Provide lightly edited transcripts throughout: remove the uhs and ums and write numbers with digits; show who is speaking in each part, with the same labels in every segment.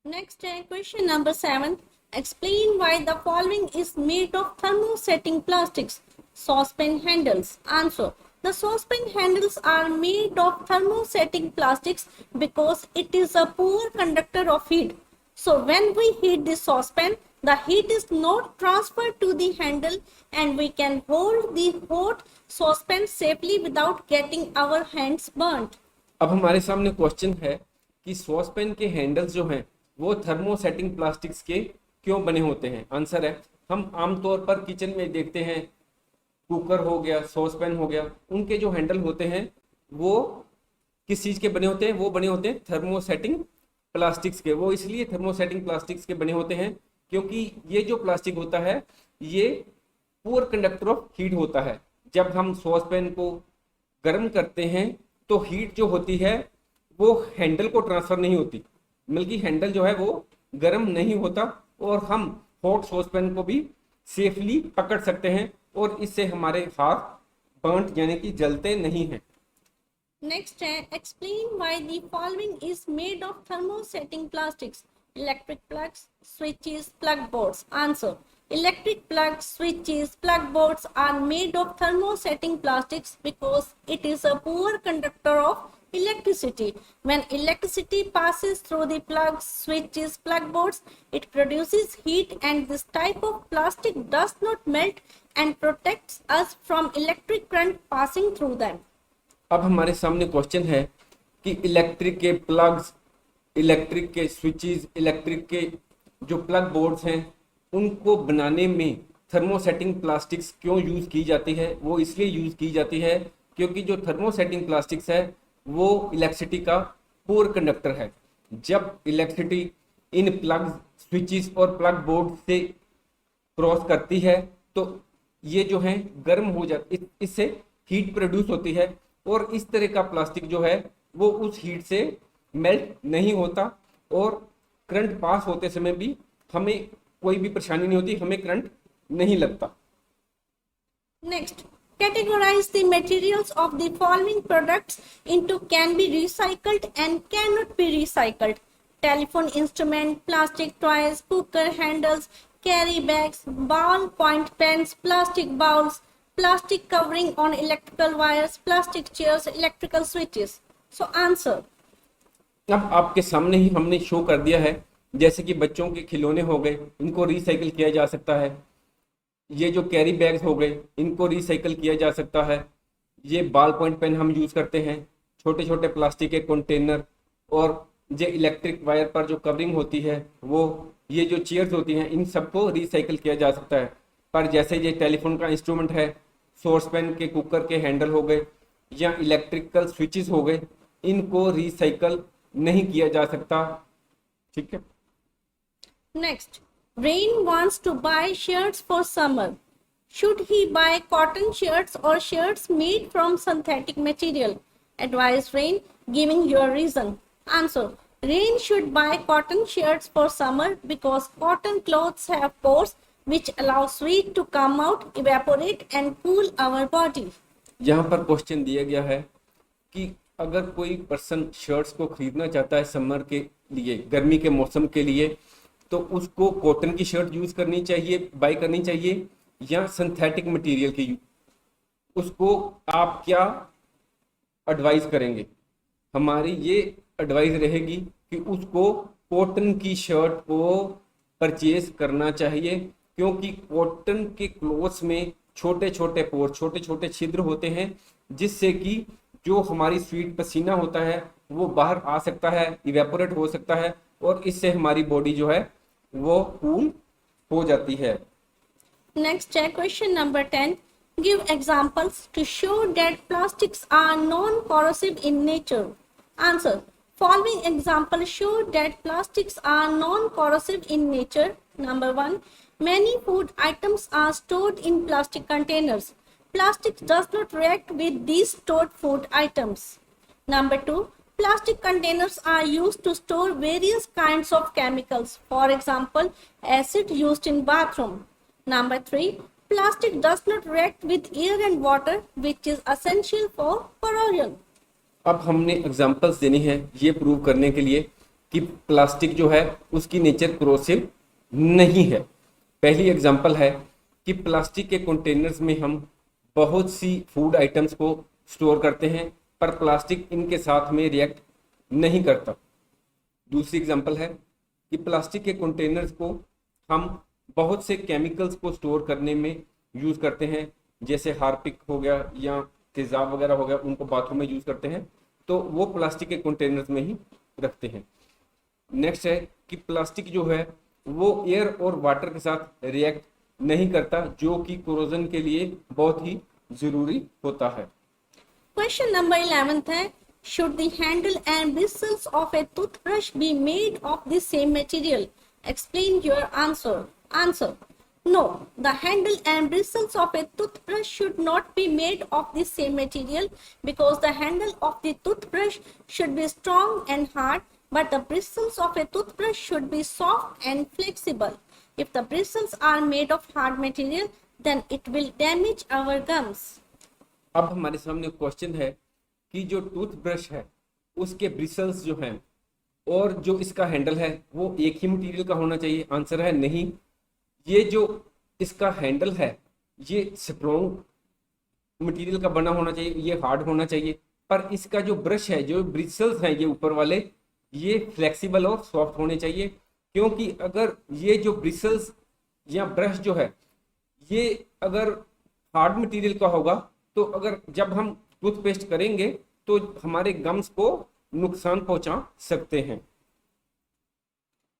Speaker 1: Next, question number 7. Explain why the following is made of thermosetting plastics. Saucepan handles. Answer. The saucepan handles are made of thermosetting plastics because it is a poor conductor of heat. So when we heat the saucepan, the heat is not transferred to the handle and we can hold the hot saucepan safely without getting our hands burnt.
Speaker 2: अब हमारे सामने question है कि saucepan के handles जो हैं वो thermosetting plastics के क्यों बने होते हैं। आंसर है, हम आमतौर पर किचन में देखते हैं, कुकर हो गया, सॉसपेन हो गया, उनके जो हैंडल होते हैं वो किस चीज़ के बने होते हैं? वो बने होते हैं थर्मोसेटिंग प्लास्टिक्स के। वो इसलिए थर्मोसेटिंग प्लास्टिक्स के बने होते हैं क्योंकि ये जो प्लास्टिक होता है ये पुअर कंडक्टर ऑफ हीट होता है। जब हम सॉसपेन को गर्म करते हैं तो हीट जो होती है वो हैंडल को ट्रांसफर नहीं होती, बल्कि हैंडल जो है वो गर्म नहीं होता और हम हॉट सॉसपेन को भी सेफली पकड़ सकते हैं और इससे हमारे हाथ बर्न्ट यानी कि जलते नहीं हैं।
Speaker 1: Next, explain why the following is made of thermosetting plastics. Electric plugs, switches, plug boards. Answer. Electric plugs, switches, plug boards are made of thermosetting plastics because it is a poor conductor of electricity. When electricity passes through the plugs, switches, plug boards, it produces heat and this type of plastic does not melt and protects us from electric current passing through them.
Speaker 2: अब हमारे सामने question है कि electric के plugs, electric के switches, electric के जो plug boards हैं उनको बनाने में थर्मोसेटिंग प्लास्टिक्स क्यों यूज़ की जाती है। वो इसलिए यूज़ की जाती है क्योंकि जो थर्मोसेटिंग प्लास्टिक्स है वो इलेक्ट्रिसिटी का पुअर कंडक्टर है। जब इलेक्ट्रिसिटी इन प्लग, स्विचेस और प्लग बोर्ड से क्रॉस करती है तो ये जो है गर्म हो जाती, इससे हीट प्रोड्यूस होती है और इस तरह का प्लास्टिक जो है वो उस हीट से मेल्ट नहीं होता और करंट पास होते समय भी हमें कोई भी परेशानी नहीं होती, हमें करंट नहीं लगता।
Speaker 1: Next, categorize the materials of the following products into can be recycled and cannot be recycled. Telephone instrument, plastic toys, cooker handles, carry bags, ballpoint pens, plastic bowls, plastic covering on electrical wires, plastic chairs, electrical switches. So answer.
Speaker 2: अब आपके सामने ही हमने show कर दिया है, जैसे कि बच्चों के खिलौने हो गए, इनको रिसाइकिल किया जा सकता है। ये जो कैरी बैग्स हो गए इनको रिसाइकिल किया जा सकता है। ये बॉल पॉइंट पेन हम यूज़ करते हैं, छोटे छोटे प्लास्टिक के कंटेनर, और ये इलेक्ट्रिक वायर पर जो कवरिंग होती है वो, ये जो चेयर्स होती हैं, इन सबको रिसाइकिल किया जा सकता है। पर जैसे ये टेलीफोन का इंस्ट्रूमेंट है, सॉस पैन के, कुकर के हैंडल हो गए या इलेक्ट्रिकल स्विचेस हो गए, इनको रिसाइकिल नहीं किया जा सकता। ठीक है।
Speaker 1: Next, Rain wants to buy shirts for summer. Should he buy cotton shirts or shirts made from synthetic material? Advise Rain, giving your reason. Answer. Rain should buy cotton shirts for summer because cotton clothes have pores which allow sweat to come out, evaporate and cool our body.
Speaker 2: यहाँ पर question दिया गया है कि अगर कोई person shirts को खरीदना चाहता है समर के लिए, गर्मी के मौसम के लिए, तो उसको कॉटन की शर्ट यूज़ करनी चाहिए, बाई करनी चाहिए या सिंथेटिक मटेरियल की, उसको आप क्या एडवाइस करेंगे? हमारी ये एडवाइस रहेगी कि उसको कॉटन की शर्ट को परचेज करना चाहिए क्योंकि कॉटन के क्लोथ्स में छोटे छोटे पोर, छोटे छोटे छिद्र होते हैं जिससे कि जो हमारी स्वीट पसीना होता है वो बाहर आ सकता है, इवेपोरेट हो सकता है और इससे हमारी बॉडी जो है वो कूल हो जाती है।
Speaker 1: Next, question number 10. Give examples to show that plastics are non-corrosive in nature. Answer. Following examples show that plastics are non-corrosive in nature. Number 1. Many food items are stored in plastic containers. Plastic does not react with these stored food items. Number 2. Plastic containers are used to store various kinds of chemicals. For example, acid used in bathroom. Number 3. Plastic does not react with air and water, which is essential for corrosion.
Speaker 2: अब हमने examples देनी है ये prove करने के लिए कि plastic जो है उसकी नेचर कोरोसिव नहीं है। पहली एग्जांपल है कि प्लास्टिक के कंटेनर्स में हम बहुत सी फूड आइटम्स को स्टोर करते हैं पर प्लास्टिक इनके साथ में रिएक्ट नहीं करता। दूसरी एग्जांपल है कि प्लास्टिक के कंटेनर्स को हम बहुत से केमिकल्स को स्टोर करने में यूज़ करते हैं, जैसे हार्पिक हो गया या तेजाब वगैरह हो गया, उनको बाथरूम में यूज़ करते हैं, तो वो प्लास्टिक के कंटेनर्स में ही रखते हैं। नेक्स्ट है कि प्लास्टिक जो है वो एयर और वाटर के साथ रिएक्ट नहीं करता, जो कि कोरोजन के लिए बहुत ही ज़रूरी होता है।
Speaker 1: Question number 11th है, should the handle and bristles of a toothbrush be made of the same material? Explain your answer. Answer. No, the handle and bristles of a toothbrush should not be made of the same material because the handle of the toothbrush should be strong and hard, but the bristles of a toothbrush should be soft and flexible. If the bristles are made of hard material, then it will damage our gums.
Speaker 2: अब हमारे सामने question है कि जो toothbrush है उसके bristles जो हैं और जो इसका हैंडल है वो एक ही मटेरियल का होना चाहिए। आंसर है नहीं, ये जो इसका हैंडल है ये स्ट्रॉन्ग मटेरियल का बना होना चाहिए, ये हार्ड होना चाहिए, पर इसका जो ब्रश है, जो ब्रिसल्स हैं ये ऊपर वाले, ये फ्लेक्सिबल और सॉफ्ट होने चाहिए। क्योंकि अगर ये जो ब्रिसल्स या ब्रश जो है ये अगर हार्ड मटेरियल का होगा तो अगर जब हम टूथपेस्ट करेंगे तो हमारे गम्स को नुकसान पहुंचा सकते हैं।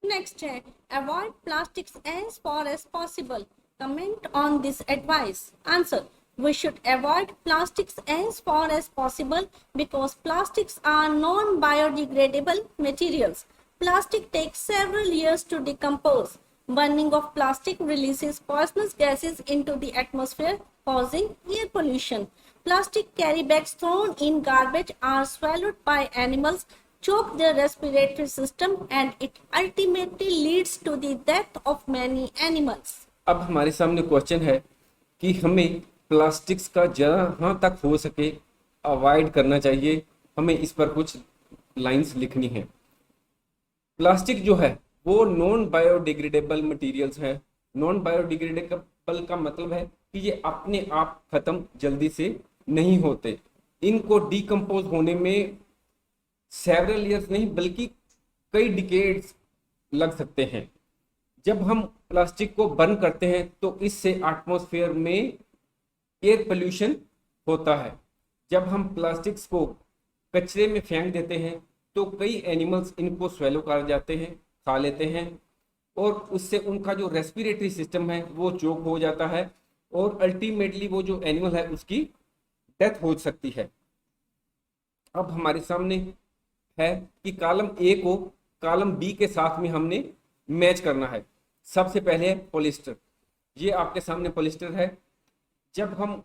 Speaker 1: Next है, avoid plastics as far as possible. Comment on this advice. Answer. We should avoid plastics as far as possible because plastics are non-biodegradable materials. Plastic takes several years to decompose. Burning of plastic releases poisonous gases into the atmosphere, causing air pollution. Plastic carry bags thrown in garbage are swallowed by animals, choke their respiratory system, and it ultimately leads to the death of many animals.
Speaker 2: अब हमारे सामने question है कि हमें plastics का जहाँ तक हो सके अवॉइड करना चाहिए। हमें इस पर कुछ लाइंस लिखनी है। प्लास्टिक जो है वो नॉन बायोडिग्रेडेबल मटेरियल्स हैं। नॉन बायोडिग्रेडेबल का मतलब है कि ये अपने आप खत्म जल्दी से नहीं होते, इनको डिकम्पोज होने में सेवरल ईयर्स नहीं बल्कि कई डिकेड्स लग सकते हैं। जब हम प्लास्टिक को बर्न करते हैं तो इससे एटमॉस्फेयर में एयर पोल्यूशन होता है। जब हम प्लास्टिक्स को कचरे में फेंक देते हैं तो कई एनिमल्स इनको स्वेलो कर जाते हैं, खा लेते हैं, और उससे उनका जो रेस्पिरेटरी सिस्टम है वो चोक हो जाता है और अल्टीमेटली वो जो एनिमल है उसकी डेथ हो सकती है। अब हमारे सामने है कि कॉलम ए को कॉलम बी के साथ में हमने मैच करना है। सबसे पहले है पॉलिस्टर। ये आपके सामने पॉलिस्टर है। जब हम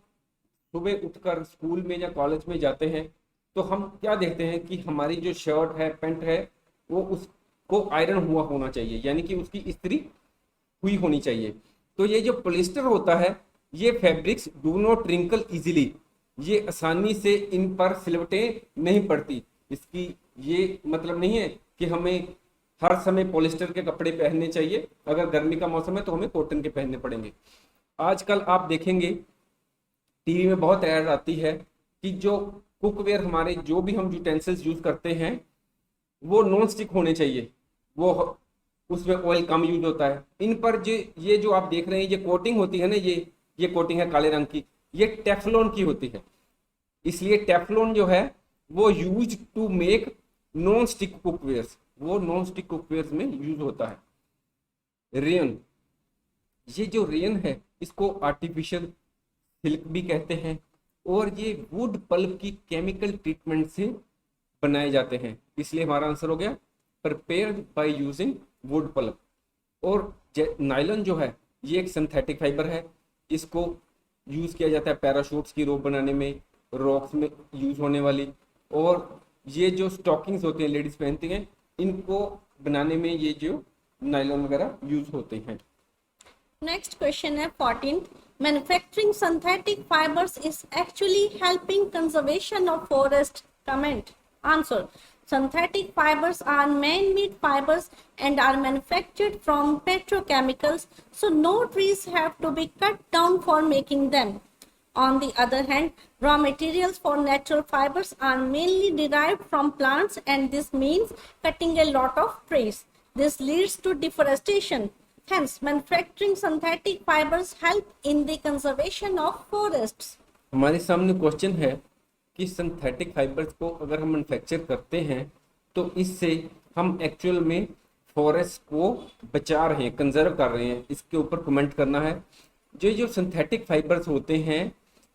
Speaker 2: सुबह उठकर स्कूल में या कॉलेज में जाते हैं तो हम क्या देखते हैं कि हमारी जो शर्ट है, पैंट है, वो उसको आयरन हुआ होना चाहिए, यानी कि उसकी इस्त्री हुई होनी चाहिए। तो ये जो पॉलिस्टर होता है ये fabrics do not wrinkle easily, ये आसानी से इन पर सिलवटें नहीं पड़ती। इसकी ये मतलब नहीं है कि हमें हर समय पॉलिस्टर के कपड़े पहनने चाहिए। अगर गर्मी का मौसम है तो हमें कॉटन के पहनने पड़ेंगे। आजकल आप देखेंगे टीवी में बहुत ऐड आती है कि जो कुकवेयर, हमारे जो भी हम यूटेंसिल्स यूज करते हैं वो नॉन स्टिक होने चाहिए, वो उसमें ऑयल कम यूज होता है। इन पर ये जो आप देख रहे हैं ये कोटिंग होती है ना, ये कोटिंग है काले रंग की, ये टेफ्लॉन की होती है। इसलिए टेफ्लॉन जो है वो use to make non stick cookwares, वो नॉन स्टिक कुकवेयर्स में यूज होता है। रेयन, ये जो रेयन है इसको आर्टिफिशियल सिल्क भी कहते हैं और ये वुड पल्प की केमिकल ट्रीटमेंट से बनाए जाते हैं। इसलिए हमारा आंसर हो गया prepared by using wood pulp. और नायलॉन जो है ये एक सिंथेटिक फाइबर है, इसको यूज किया जाता है पैराशूट्स की रोप बनाने में, रॉक्स में यूज होने वाली, और ये जो स्टॉकिंग्स होते हैं लेडीज पहनती हैं इनको बनाने में ये जो नायलॉन वगैरह यूज होते हैं।
Speaker 1: Next question है 14th. Manufacturing synthetic fibers is actually helping conservation of forest. Comment. Answer. Synthetic fibers are man-made fibers and are manufactured from petrochemicals, so no trees have to be cut down for making them. On the other hand, raw materials for natural fibers are mainly derived from plants, and this means cutting a lot of trees. This leads to deforestation. Hence, manufacturing synthetic fibers help in the conservation of forests.
Speaker 2: हमारे सामने question है कि synthetic fibres को अगर हम manufacture करते हैं तो इससे हम एक्चुअल में फॉरेस्ट को बचा रहे हैं, कंजर्व कर रहे हैं। इसके ऊपर कमेंट करना है। जो सिंथेटिक फाइबर्स होते हैं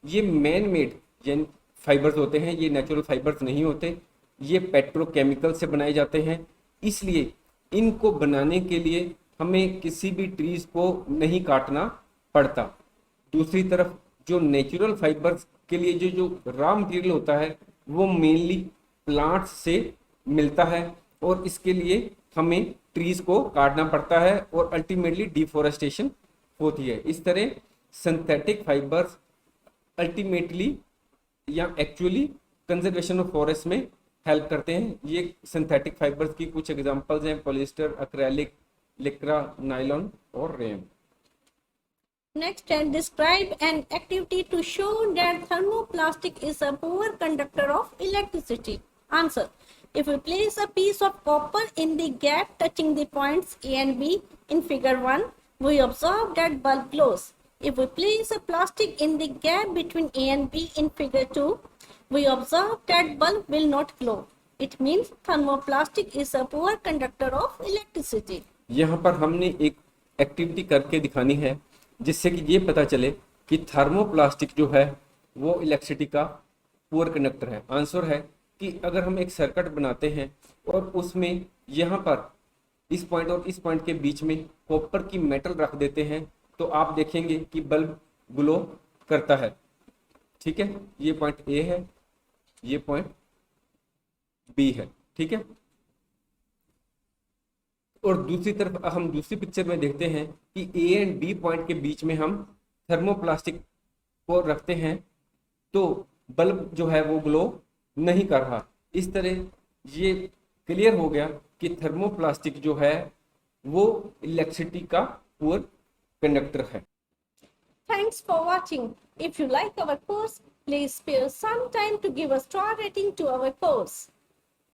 Speaker 2: ये मैन मेड फाइबर्स होते हैं, ये नेचुरल फाइबर्स नहीं होते, ये पेट्रोकेमिकल से बनाए जाते हैं। इसलिए इनको बनाने के लिए हमें किसी भी ट्रीज को नहीं काटना पड़ता। दूसरी तरफ जो नेचुरल फाइबर्स के लिए जो रॉ मटेरियल होता है वो मेनली प्लांट्स से मिलता है और इसके लिए हमें ट्रीज को काटना पड़ता है और अल्टीमेटली डिफोरेस्टेशन होती है। इस तरह सिंथेटिक फाइबर्स अल्टीमेटली या एक्चुअली कंजर्वेशन ऑफ फॉरेस्ट में हेल्प करते हैं। ये सिंथेटिक फाइबर्स की कुछ एग्जांपल्स हैं, पॉलिएस्टर, एक्रेलिक, लिक्रा, नायलॉन और rayon.
Speaker 1: Next, and describe an activity to show that thermoplastic is a poor conductor of electricity. Answer. If we place a piece of copper in the gap touching the points A and B in figure 1, we observe that bulb glows. If we place a plastic in the gap between A and B in figure 2, we observe that bulb will not glow. It means thermoplastic is a poor conductor of electricity.
Speaker 2: यहाँ पर हमने एक activity करके दिखानी है जिससे कि ये पता चले कि थर्मोप्लास्टिक जो है वो इलेक्ट्रिसिटी का पुअर कंडक्टर है। आंसर है कि अगर हम एक सर्किट बनाते हैं और उसमें यहाँ पर इस पॉइंट और इस पॉइंट के बीच में कॉपर की मेटल रख देते हैं तो आप देखेंगे कि बल्ब ग्लो करता है। ठीक है, ये पॉइंट ए है, ये पॉइंट बी है। ठीक है, और दूसरी तरफ हम दूसरी पिक्चर में देखते हैं कि ए एंड बी पॉइंट के बीच में हम थर्मोप्लास्टिक को रखते हैं तो बल्ब जो है वो ग्लो नहीं कर रहा। इस तरह ये क्लियर हो गया कि थर्मोप्लास्टिक जो है वो इलेक्ट्रिसिटी का पुअर कंडक्टर है।
Speaker 1: Thanks for watching. If you like our course, please spare some time to give a star rating to our course.